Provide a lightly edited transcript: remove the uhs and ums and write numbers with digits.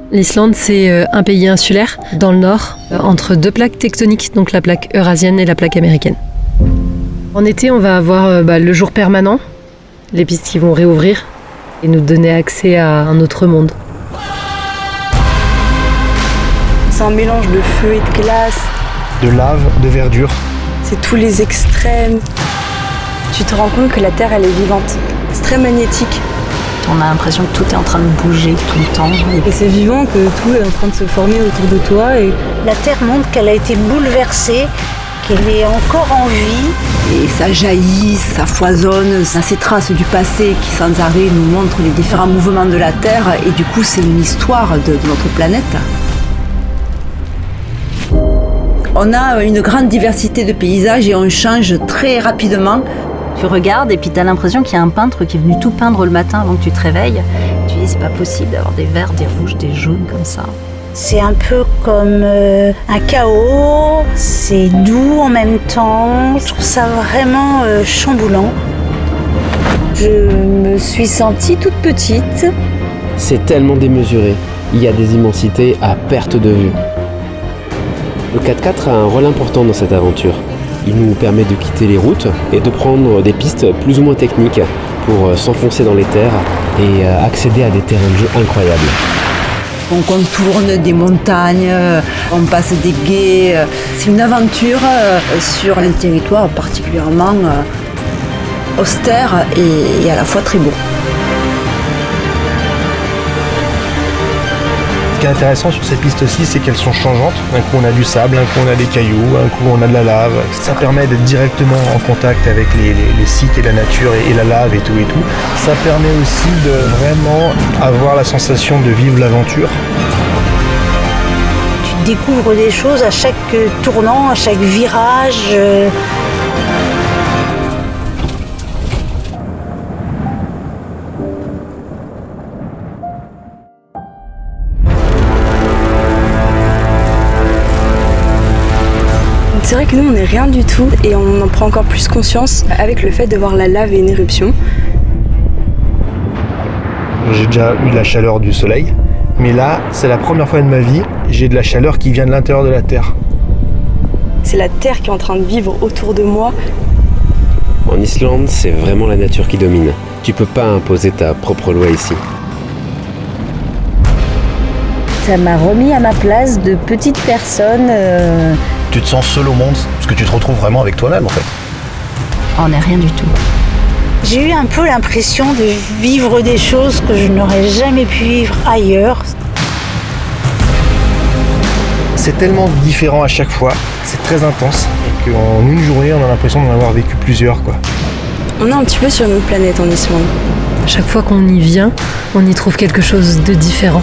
L'Islande, c'est un pays insulaire dans le nord, entre deux plaques tectoniques, donc la plaque eurasienne et la plaque américaine. En été, on va avoir le jour permanent, les pistes qui vont réouvrir et nous donner accès à un autre monde. C'est un mélange de feu et de glace. De lave, de verdure. C'est tous les extrêmes. Tu te rends compte que la Terre, elle est vivante. C'est très magnétique. On a l'impression que tout est en train de bouger tout le temps. Et c'est vivant, que tout est en train de se former autour de toi. Et la Terre montre qu'elle a été bouleversée, qu'elle est encore en vie. Et ça jaillit, ça foisonne, ça ces traces du passé qui sans arrêt nous montrent les différents mouvements de la Terre. Et du coup, c'est une histoire de notre planète. On a une grande diversité de paysages et on change très rapidement. Tu regardes et puis tu as l'impression qu'il y a un peintre qui est venu tout peindre le matin avant que tu te réveilles. Tu dis c'est pas possible d'avoir des verts, des rouges, des jaunes comme ça. C'est un peu comme un chaos, c'est doux en même temps. Je trouve ça vraiment chamboulant. je me suis sentie toute petite. C'est tellement démesuré. Il y a des immensités à perte de vue. Le 4x4 a un rôle important dans cette aventure. Il nous permet de quitter les routes et de prendre des pistes plus ou moins techniques pour s'enfoncer dans les terres et accéder à des terrains de jeu incroyables. On contourne des montagnes, on passe des gués. C'est une aventure sur un territoire particulièrement austère et à la fois très beau. Ce qui est intéressant sur ces pistes aussi, c'est qu'elles sont changeantes. Un coup on a du sable, un coup on a des cailloux, un coup on a de la lave. Ça permet d'être directement en contact avec les sites et la nature et la lave et tout. Ça permet aussi de vraiment avoir la sensation de vivre l'aventure. Tu découvres des choses à chaque tournant, à chaque virage. C'est vrai que nous on n'est rien du tout et on en prend encore plus conscience avec le fait de voir la lave et une éruption. J'ai déjà eu de la chaleur du soleil, mais là c'est la première fois de ma vie, j'ai de la chaleur qui vient de l'intérieur de la Terre. C'est la Terre qui est en train de vivre autour de moi. En Islande, c'est vraiment la nature qui domine. Tu peux pas imposer ta propre loi ici. Ça m'a remis à ma place de petite personne. Tu te sens seul au monde, parce que tu te retrouves vraiment avec toi-même en fait. On n'est rien du tout. J'ai eu un peu l'impression de vivre des choses que je n'aurais jamais pu vivre ailleurs. C'est tellement différent à chaque fois, c'est très intense, et qu'en une journée on a l'impression d'en avoir vécu plusieurs, quoi. On est un petit peu sur une autre planète en Islande. Chaque fois qu'on y vient, on y trouve quelque chose de différent.